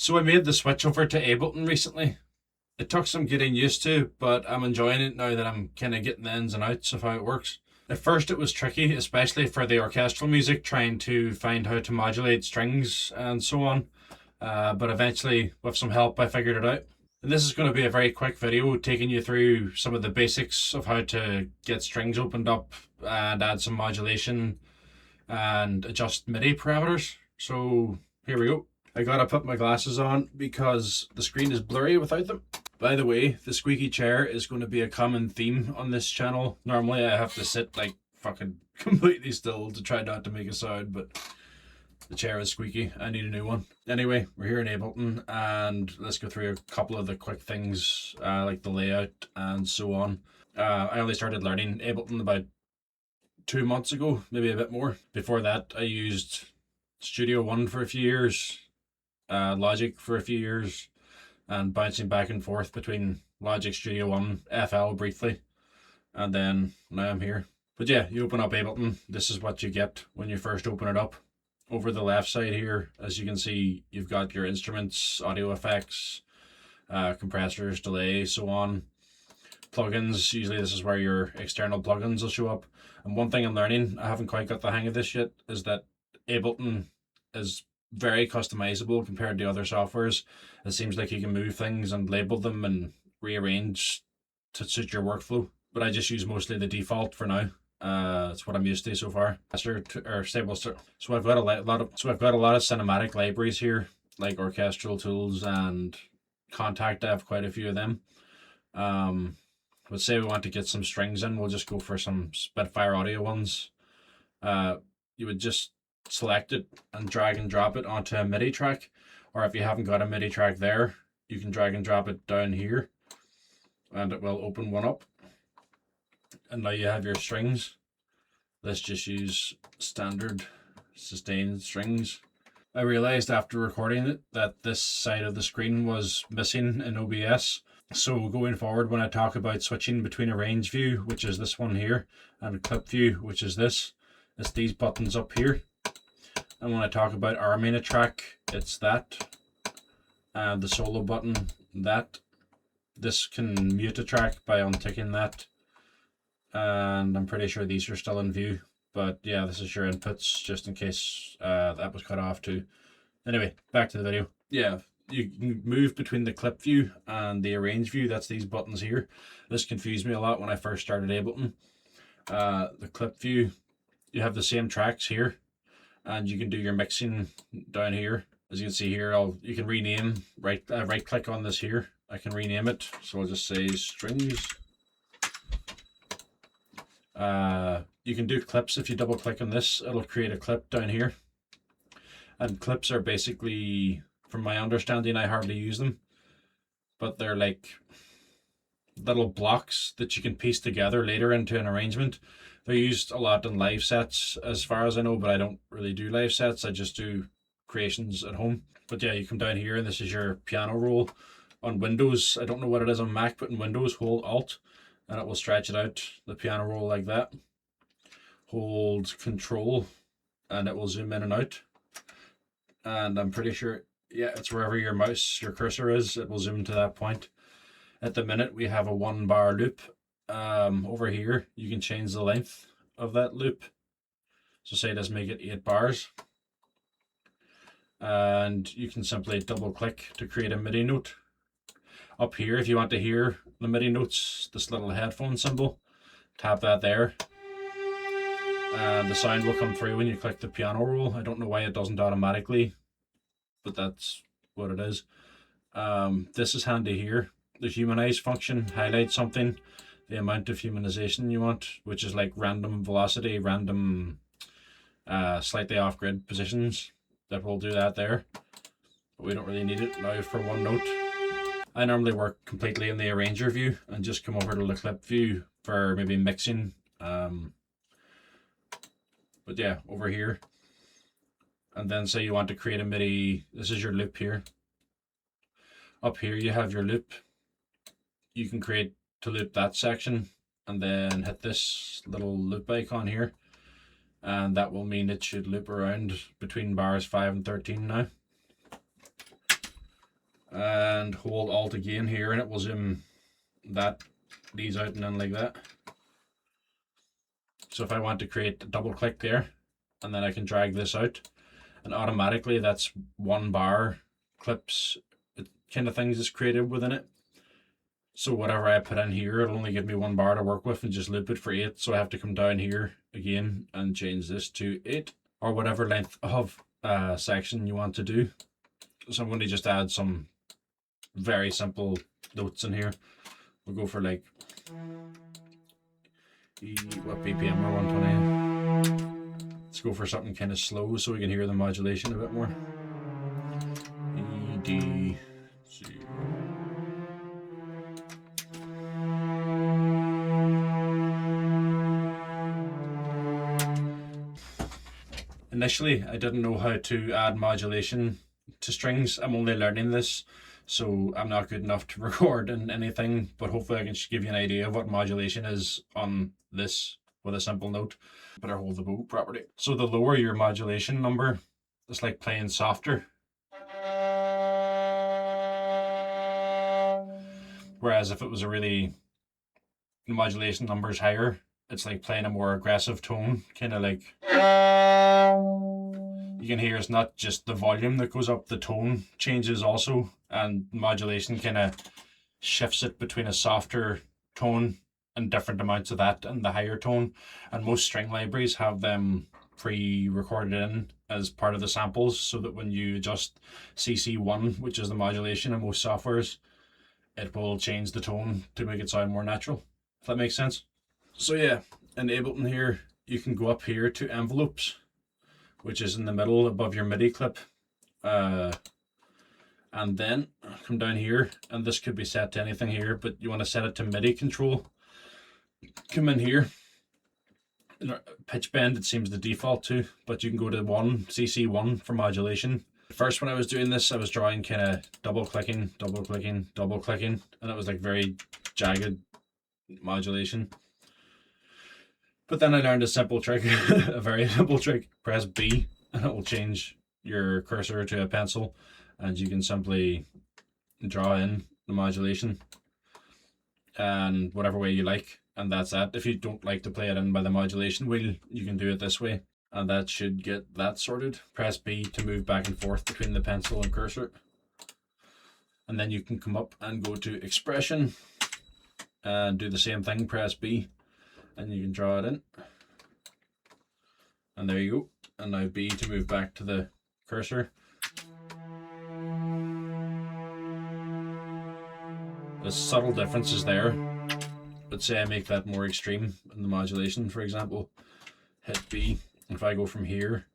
So I made the switch over to Ableton recently. It took some getting used to, but I'm enjoying it now that I'm kind of getting the ins and outs of how it works. At first it was tricky, especially for the orchestral music, trying to find how to modulate strings and so on. But eventually, with some help, I figured it out. And this is going to be a very quick video taking you through some of the basics of how to get strings opened up and add some modulation and adjust MIDI parameters. So here we go. I gotta put my glasses on because the screen is blurry without them. By the way, the squeaky chair is going to be a common theme on this channel. Normally I have to sit like fucking completely still to try not to make a sound, but the chair is squeaky. I need a new one. Anyway, we're here in Ableton and let's go through a couple of the quick things like the layout and so on. I only started learning Ableton about 2 months ago, maybe a bit more. Before that I used Studio One for a few years, Logic for a few years, and bouncing back and forth between Logic, Studio One, FL briefly, and then now I'm here. But yeah, you open up Ableton, this is what you get when you first open it up. Over the left side here, as you can see, you've got your instruments, audio effects, compressors, delay, so on. Plugins, usually this is where your external plugins will show up. And one thing I'm learning, I haven't quite got the hang of this yet, is that Ableton is very customizable compared to other softwares. It seems like you can move things and label them and rearrange to suit your workflow. But I just use mostly the default for now. It's what I'm used to so far. Or stable. So I've got a lot of cinematic libraries here, like orchestral tools and Contact. I have quite a few of them. Let's say we want to get some strings in, we'll just go for some Spitfire audio ones. You would just select it and drag and drop it onto a MIDI track, or if you haven't got a MIDI track there, you can drag and drop it down here and it will open one up, and now you have your strings. Let's just use standard sustained strings. I realized after recording it that this side of the screen was missing in OBS. So going forward, when I talk about switching between a range view, which is this one here, and a clip view, which is this, it's these buttons up here. And when I talk about arming a track, it's that. And the solo button, that. This can mute a track by unticking that. And I'm pretty sure these are still in view. But yeah, this is your inputs, just in case that was cut off too. Anyway, back to the video. Yeah, you can move between the clip view and the arrange view. That's these buttons here. This confused me a lot when I first started Ableton. The clip view, you have the same tracks here, and you can do your mixing down here. As you can see here, you can rename, right click on this here. I can rename it, so I'll just say strings. You can do clips. If you double click on this, it'll create a clip down here. And clips are basically, from my understanding, I hardly use them, but they're like little blocks that you can piece together later into an arrangement. They're used a lot in live sets as far as I know, but I don't really do live sets. I just do creations at home. But yeah, you come down here and this is your piano roll. On Windows, I don't know what it is on Mac, but in Windows, hold Alt and it will stretch it out, the piano roll, like that. Hold Control and it will zoom in and out. And I'm pretty sure, yeah, it's wherever your cursor is, it will zoom to that point. At the minute, we have a 1 bar loop. Over here, you can change the length of that loop. So say let's make it 8 bars. And you can simply double click to create a MIDI note. Up here, if you want to hear the MIDI notes, this little headphone symbol, tap that there. And the sound will come through when you click the piano roll. I don't know why it doesn't automatically, but that's what it is. This is handy here. The humanize function highlights something, the amount of humanization you want, which is like random velocity, random slightly off-grid positions. That will do that there, but we don't really need it now for one note. I normally work completely in the arranger view and just come over to the clip view for maybe mixing. But yeah, over here. And then say you want to create a MIDI, this is your loop here. Up here you have your loop. You can create to loop that section and then hit this little loop icon here. And that will mean it should loop around between bars 5 and 13 now. and hold Alt again here, and it will zoom these out and then like that. So if I want to create a double click there, and then I can drag this out, and automatically that's 1 bar clips kind of things is created within it. So whatever I put in here, it'll only give me 1 bar to work with and just loop it for 8. So I have to come down here again and change this to 8 or whatever length of section you want to do. So I'm going to just add some very simple notes in here. We'll go for like what BPM or 120. Let's go for something kind of slow so we can hear the modulation a bit more. E, D, C. Initially, I didn't know how to add modulation to strings. I'm only learning this, so I'm not good enough to record in anything, but hopefully I can just give you an idea of what modulation is on this with a simple note. Better hold the bow properly. So the lower your modulation number, it's like playing softer. Whereas if it was the modulation number is higher, it's like playing a more aggressive tone, kind of like, you can hear it's not just the volume that goes up, the tone changes also, and modulation kind of shifts it between a softer tone and different amounts of that and the higher tone. And most string libraries have them pre-recorded in as part of the samples, so that when you adjust CC1, which is the modulation in most softwares, it will change the tone to make it sound more natural, if that makes sense. So yeah, in Ableton here, you can go up here to envelopes, which is in the middle above your MIDI clip. And then come down here, and this could be set to anything here, but you want to set it to MIDI control. Come in here. Pitch bend, it seems the default to, but you can go to CC1 for modulation. First, when I was doing this, I was drawing kind of double clicking, and it was like very jagged modulation. But then I learned a simple trick, a very simple trick. Press B and it will change your cursor to a pencil, and you can simply draw in the modulation and whatever way you like, and that's that. If you don't like to play it in by the modulation wheel, you can do it this way, and that should get that sorted. Press B to move back and forth between the pencil and cursor, and then you can come up and go to expression and do the same thing. Press B and you can draw it in, and there you go. And now B to move back to the cursor. The subtle differences there, but say I make that more extreme in the modulation, for example, hit B. If I go from here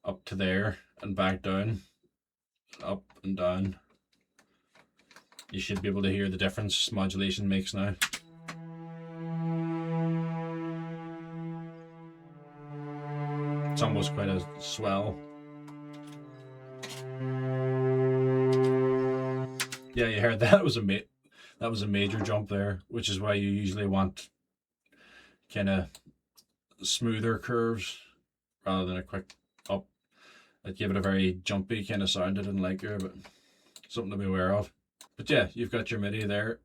up to there and back down, up and down, you should be able to hear the difference modulation makes now. It's almost quite a swell. Yeah, you heard that. That was a major jump there, which is why you usually want kind of smoother curves rather than a quick up. That give it a very jumpy kind of sound I didn't like here, but something to be aware of. But yeah, you've got your MIDI there.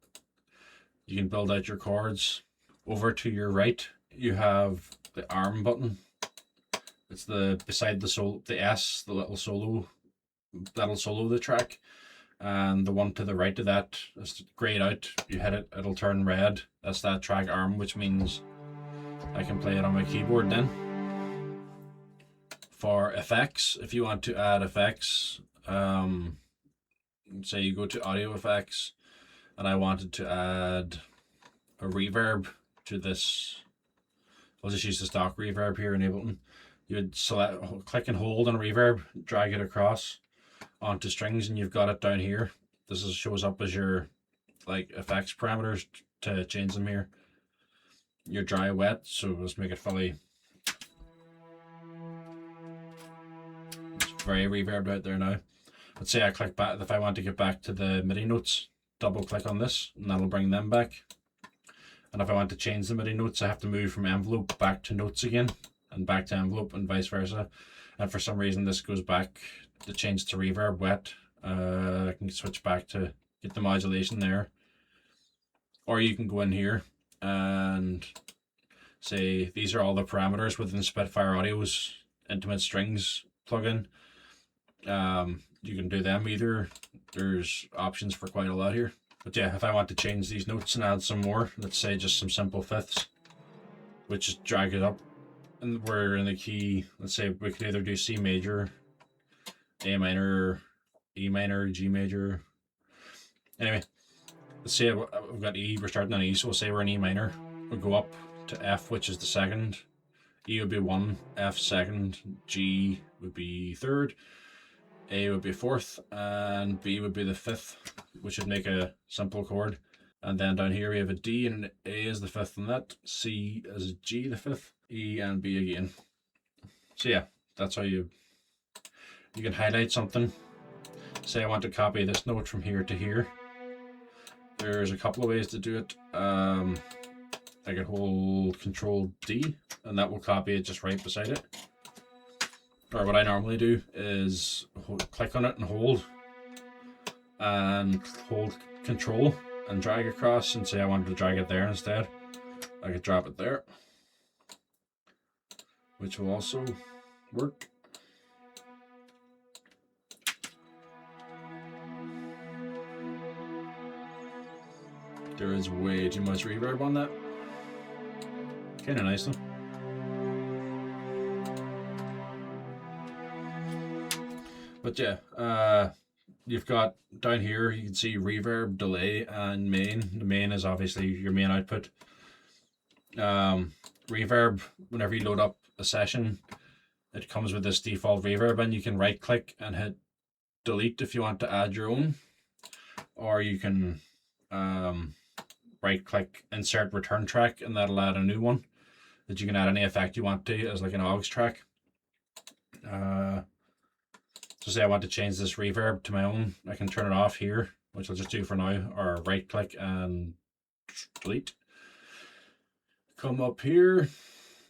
You can build out your chords. Over to your right, you have the arm button. It's beside the S, the little solo, that'll solo the track. And the one to the right of that is grayed out. You hit it, it'll turn red. That's that track arm, which means I can play it on my keyboard then. For effects, if you want to add effects, say you go to audio effects, and I wanted to add a reverb to this. I'll just use the stock reverb here in Ableton. You would select, click and hold on reverb, drag it across onto strings, and you've got it down here. This shows up as your like effects parameters to change them here. Your dry wet, so let's make it fully. It's very reverbed out there now. Let's say I click back, if I want to get back to the MIDI notes, double click on this and that'll bring them back. And if I want to change the MIDI notes, I have to move from envelope back to notes again and back to envelope and vice versa. And for some reason this goes back to change to reverb wet. I can can switch back to get the modulation there. Or you can go in here and say these are all the parameters within Spitfire Audio's Intimate Strings plugin. You can do them either. There's options for quite a lot here. But yeah, if I want to change these notes and add some more, let's say just some simple fifths, which is drag it up, and we're in the key, let's say we could either do C major, A minor, E minor, G major. Anyway, let's say we've got E, we're starting on E, so we'll say we're in E minor. We'll go up to F, which is the second. E would be 1, F second, G would be third, A would be fourth, and B would be the fifth, which would make a simple chord. And then down here we have a D and an A is the fifth on that, C as a G the fifth, E and B again. So yeah, that's how you can highlight something. Say I want to copy this note from here to here. There's a couple of ways to do it. I can hold Control D and that will copy it just right beside it. Or what I normally do is click on it and hold Control and drag across, and say I wanted to drag it there instead. I could drop it there, which will also work. There is way too much reverb on that. Kind of nice though. But yeah, you've got down here, you can see reverb, delay, and main. The main is obviously your main output. Reverb, whenever you load up a session, it comes with this default reverb, and you can right click and hit delete if you want to add your own, or you can right click insert return track, and that'll add a new one that you can add any effect you want to as like an aux track. So say I want to change this reverb to my own, I can turn it off here, which I'll just do for now, or right click and delete. Come up here,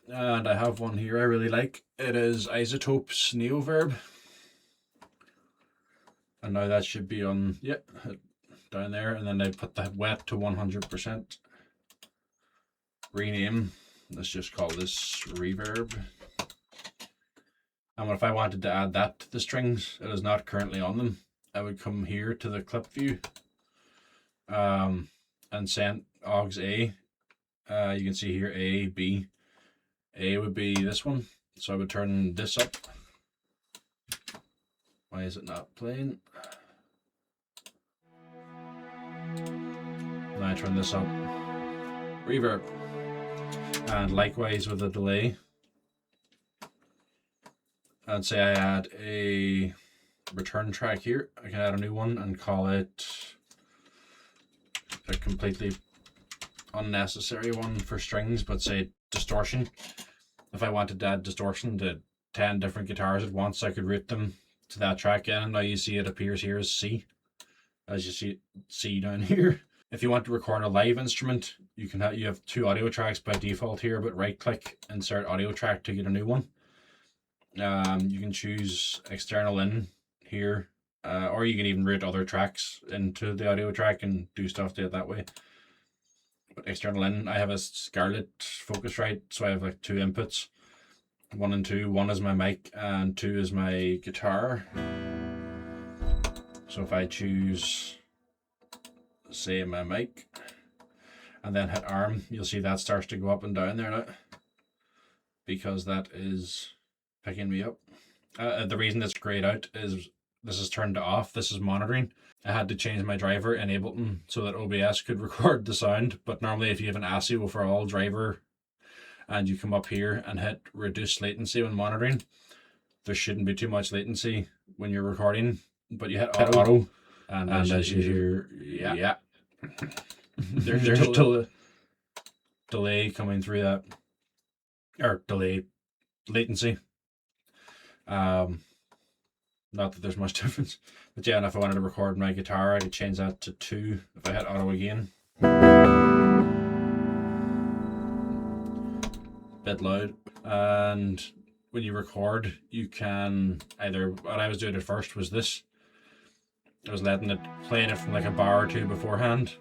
and I have one here I really like. It is Isotope's Neoverb. And now that should be on, yep, down there, and then I put the wet to 100%. Rename, let's just call this reverb. And if I wanted to add that to the strings, it is not currently on them, I would come here to the clip view and send aux A. You can see here A, B. A would be this one, so I would turn this up. Why is it not playing? Now I turn this up. Reverb. And likewise with the delay. And say I add a return track here, I can add a new one and call it a completely unnecessary one for strings, but say distortion. If I wanted to add distortion to 10 different guitars at once, I could route them to that track in, and now you see it appears here as C, as you see C down here. If you want to record a live instrument, you have 2 audio tracks by default here, but right click insert audio track to get a new one. You can choose external in here, or you can even route other tracks into the audio track and do stuff to it that way. But external in, I have a Scarlett Focusrite, so I have like 2 inputs, 1 and 2. 1 is my mic and 2 is my guitar. So if I choose, say, my mic and then hit arm, you'll see that starts to go up and down there now, because that is picking me up. The reason it's grayed out is this is turned off. This is monitoring. I had to change my driver in Ableton so that OBS could record the sound, but normally if you have an ASIO for all driver and you come up here and hit reduce latency when monitoring, there shouldn't be too much latency when you're recording, but you hit auto and as you hear, yeah. there's a delay coming through that, or delay latency. Not that there's much difference, but yeah, and if I wanted to record my guitar, I could change that to 2 if I hit auto again. Bit loud. And when you record, you can either, what I was doing at first was this. I was playing it from like a bar or two beforehand.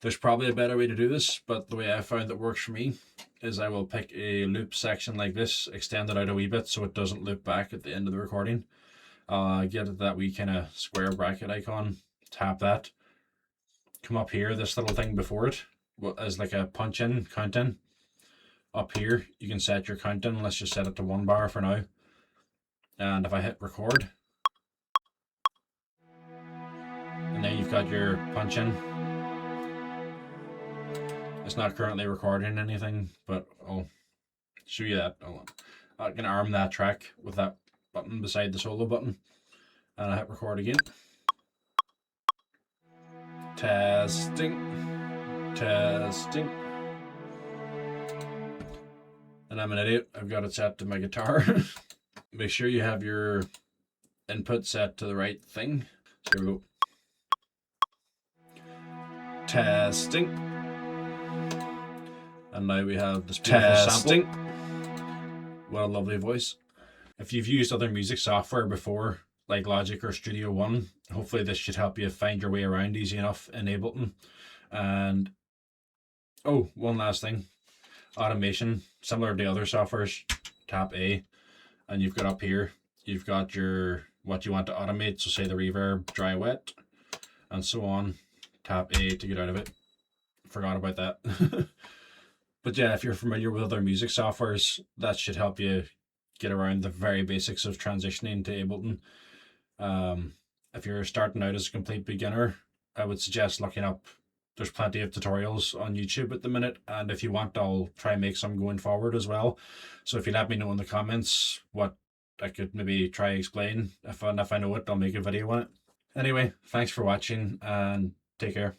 There's probably a better way to do this, but the way I found that works for me is I will pick a loop section like this, extend it out a wee bit so it doesn't loop back at the end of the recording. Get that wee kind of square bracket icon, tap that, come up here, this little thing before it as like a punch in, count in. Up here, you can set your count in. Let's just set it to 1 bar for now. And if I hit record, and now you've got your punch in. It's not currently recording anything, but I'll show you that. I can arm that track with that button beside the solo button, and I hit record again. Testing, testing. And I'm an idiot. I've got it set to my guitar. Make sure you have your input set to the right thing. So here we go. Testing. And now we have this beautiful sample. What a lovely voice. If you've used other music software before, like Logic or Studio One, hopefully this should help you find your way around easy enough in Ableton. And oh, one last thing. Automation, similar to other softwares, tap A, and you've got up here, you've got your what you want to automate, so say the reverb, dry, wet, and so on. Tap A to get out of it. Forgot about that. But yeah, if you're familiar with other music softwares, that should help you get around the very basics of transitioning to Ableton. If you're starting out as a complete beginner, I would suggest looking up. There's plenty of tutorials on YouTube at the minute, and if you want, I'll try and make some going forward as well. So if you let me know in the comments what I could maybe try explain, if I know it, I'll make a video on it. Anyway, thanks for watching and take care.